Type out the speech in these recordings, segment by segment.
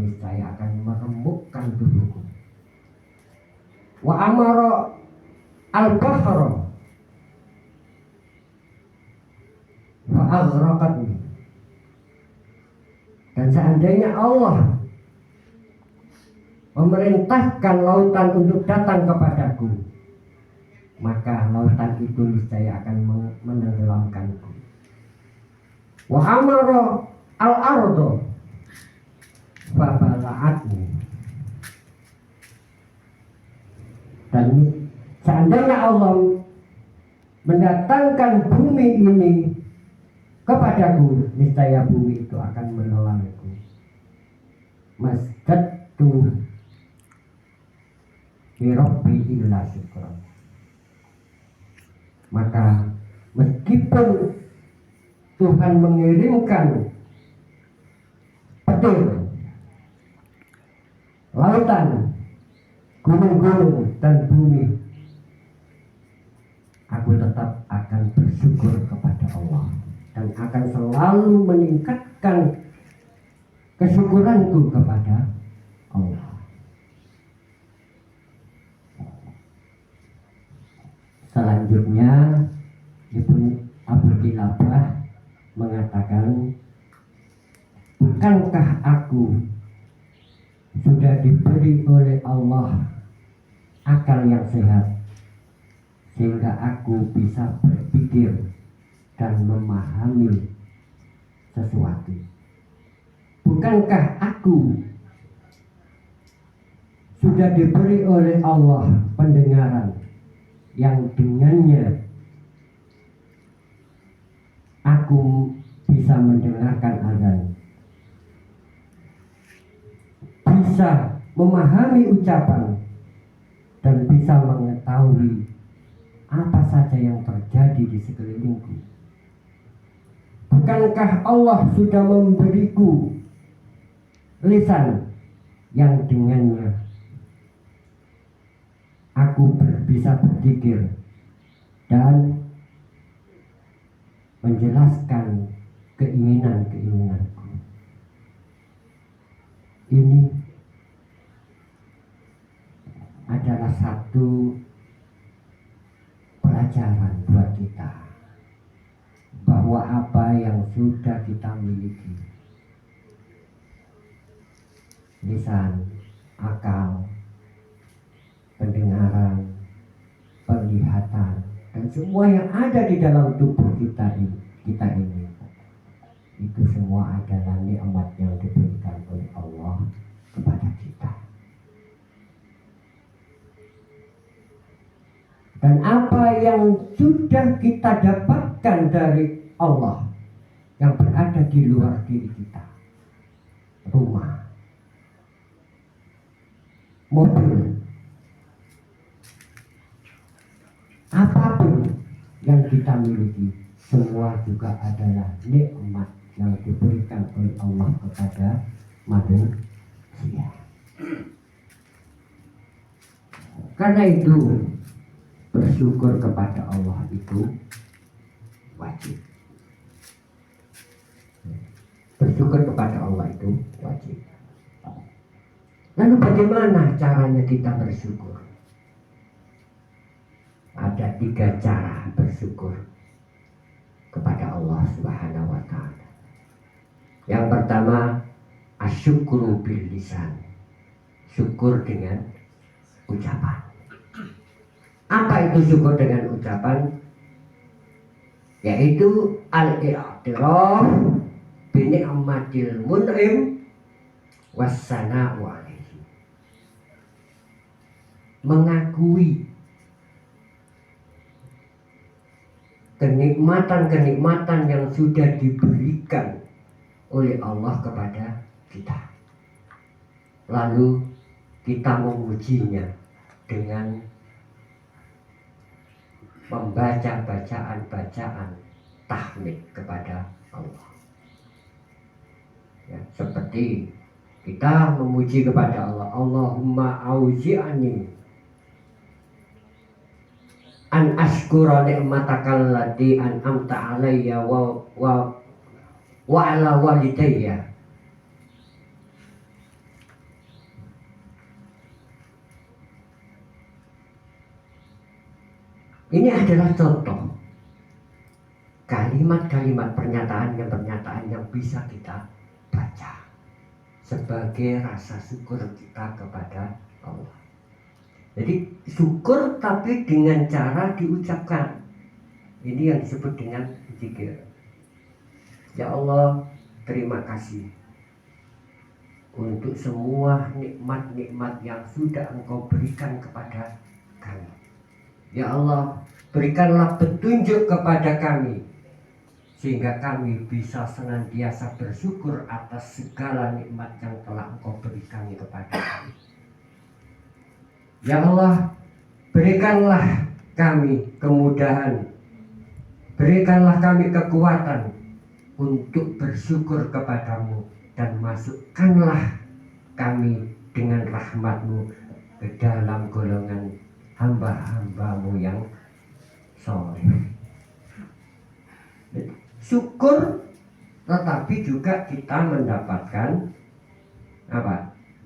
niscaya akan meremukkan tubuhku. Wa amara al-bahra fa aghraqatni. Dan seandainya Allah memerintahkan lautan untuk datang kepadaku, maka lautan itu niscaya akan menenggelamkanku. Wa amara al-ardu fa bala'atni. Dan seandainya Allah mendatangkan bumi ini kepadaku, niscaya bumi itu akan menelanku. Masjadtu bi rabbi illa syukra. Maka meskipun Tuhan mengirimkan petir, lautan, gunung-gunung dan bumi, aku tetap akan bersyukur kepada Allah dan akan selalu meningkatkan kesyukuranku kepada Allah. Selanjutnya Ibnu Abu Kilabah mengatakan, bukankah aku sudah diberi oleh Allah akal yang sehat sehingga aku bisa berpikir dan memahami sesuatu? Bukankah aku sudah diberi oleh Allah pendengaran yang dengannya aku bisa mendengarkan azan, bisa memahami ucapan, dan bisa mengetahui apa saja yang terjadi di sekelilingku? Bukankah Allah sudah memberiku lisan yang dengannya aku bisa berzikir dan menjelaskan keinginan-keinginanku? Ini adalah satu pelajaran buat kita bahwa apa yang sudah kita miliki, lisan, akal, pendengaran, penglihatan, dan semua yang ada di dalam tubuh kita ini, itu semua adalah nikmat yang diberikan oleh Allah kepada kita. Dan apa yang sudah kita dapatkan dari Allah yang berada di luar diri kita, rumah, mobil, apapun yang kita miliki, semua juga adalah nikmat yang diberikan oleh Allah kepada manusia. Karena itu bersyukur kepada Allah itu wajib. Bersyukur kepada Allah itu wajib. Lalu bagaimana caranya kita bersyukur? Ada 3 cara bersyukur kepada Allah Subhanahu wa ta'ala. Yang pertama, asyukru bil lisan. Syukur dengan ucapan. Apa itu syukur dengan ucapan? Yaitu al-i'tiraf bi ni'matil mun'im wassana'u alaihi. Mengakui kenikmatan-kenikmatan yang sudah diberikan oleh Allah kepada kita. Lalu kita memujinya dengan membaca bacaan-bacaan tahmid kepada Allah. Ya, seperti kita memuji kepada Allah, Allahumma auzi'ani an ashkura ni'matakal lati an'amta alayya wa ala walidayya Ini adalah contoh kalimat-kalimat pernyataan yang bisa kita baca sebagai rasa syukur kita kepada Allah. Jadi syukur tapi dengan cara diucapkan. Ini yang disebut dengan zikir. Ya Allah, terima kasih untuk semua nikmat-nikmat yang sudah Engkau berikan kepada kami. Ya Allah, berikanlah petunjuk kepada kami sehingga kami bisa senantiasa bersyukur atas segala nikmat yang telah Engkau berikan kepada kami. Ya Allah, berikanlah kami kemudahan, berikanlah kami kekuatan untuk bersyukur kepadamu, dan masukkanlah kami dengan rahmat-Mu ke dalam golongan hamba-hambamu yang soleh. Syukur, tetapi juga kita mendapatkan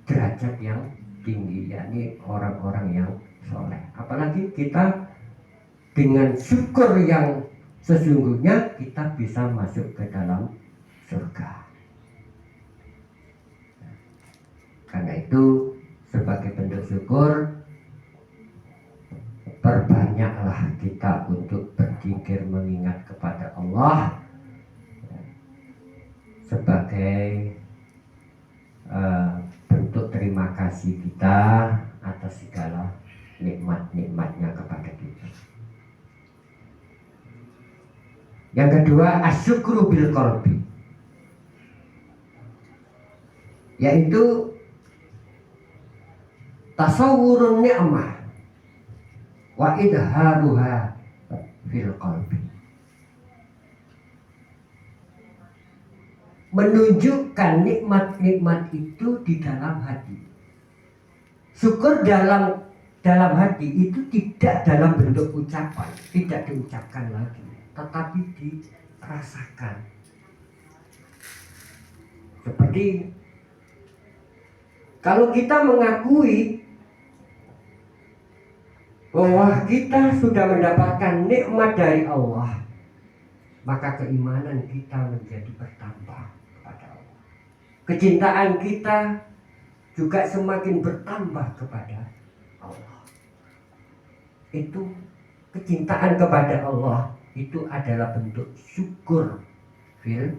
derajat yang tinggi, yakni orang-orang yang soleh. Apalagi kita dengan syukur yang sesungguhnya kita bisa masuk ke dalam surga. Karena itu sebagai bentuk syukur, perbanyaklah kita untuk berzikir mengingat kepada Allah sebagai bentuk terima kasih kita atas segala nikmat-nikmatnya kepada kita. Yang kedua, asyukru bil qalbi, yaitu tasawwurun ni'mah wa idharuha fil qalbi, menunjukkan nikmat-nikmat itu di dalam hati. Syukur dalam hati itu tidak dalam bentuk ucapan, tidak diucapkan lagi, tetapi dirasakan. Seperti kalau kita mengakui bahwa kita sudah mendapatkan nikmat dari Allah, maka keimanan kita menjadi bertambah kepada Allah. Kecintaan kita juga semakin bertambah kepada Allah. Itu kecintaan kepada Allah itu adalah bentuk syukur fil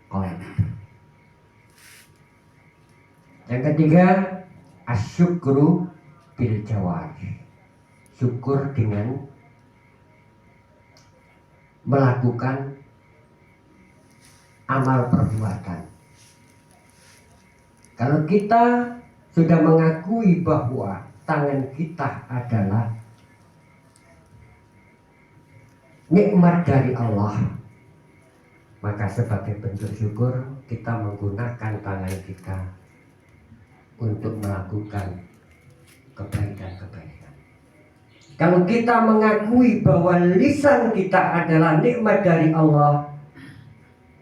qalbi. Yang ketiga, asyukru bil jawarih, syukur dengan melakukan amal perbuatan. Kalau kita sudah mengakui bahwa tangan kita adalah nikmat dari Allah, maka sebagai bentuk syukur kita menggunakan tangan kita untuk melakukan kebaikan-kebaikan. Kalau kita mengakui bahwa lisan kita adalah nikmat dari Allah,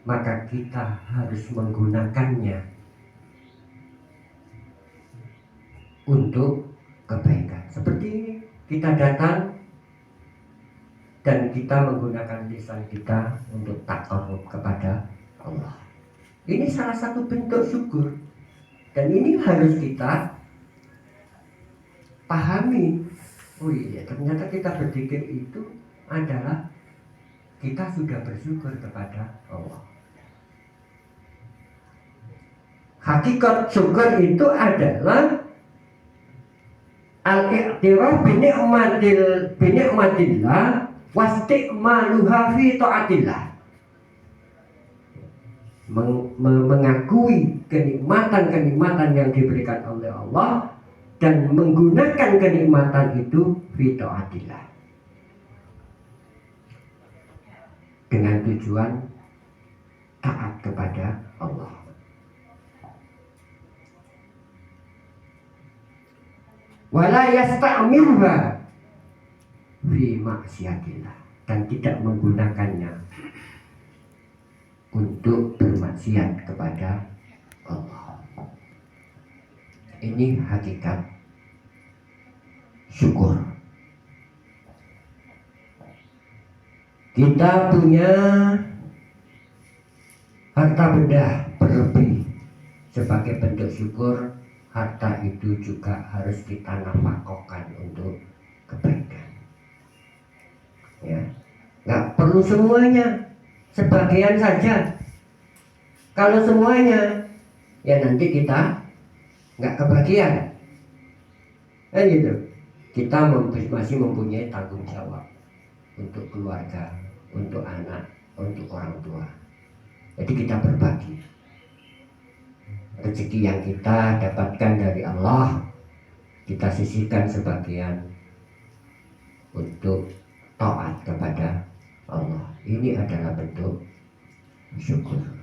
maka kita harus menggunakannya untuk kebaikan. Seperti kita datang dan kita menggunakan lisan kita untuk takarrub kepada Allah. Ini salah satu bentuk syukur, dan ini harus kita pahami. Oh iya, ternyata kita berzikir itu adalah kita sudah bersyukur kepada Allah. Hakikat syukur itu adalah al-i'tiraf bi ni'matillah wastiqmaluha fi ta'atillah, mengakui kenikmatan-kenikmatan yang diberikan oleh Allah dan menggunakan kenikmatan itu fi ta'atillah, dengan tujuan taat kepada Allah. Wala yasta'milha fi maksiatillah, dan tidak menggunakannya untuk bermaksiat kepada Allah. Ini hakikat syukur. Kita punya harta benda berlebih. Sebagai bentuk syukur, harta itu juga harus kita nafkahkan untuk kebaikan. Ya, nggak perlu semuanya, sebagian saja. Kalau semuanya, ya nanti kita nggak kebagian. Gitu. Kita masih mempunyai tanggung jawab untuk keluarga, untuk anak, untuk orang tua. Jadi kita berbagi. Rezeki yang kita dapatkan dari Allah, kita sisihkan sebagian untuk taat kepada Allah. Ini adalah bentuk syukur.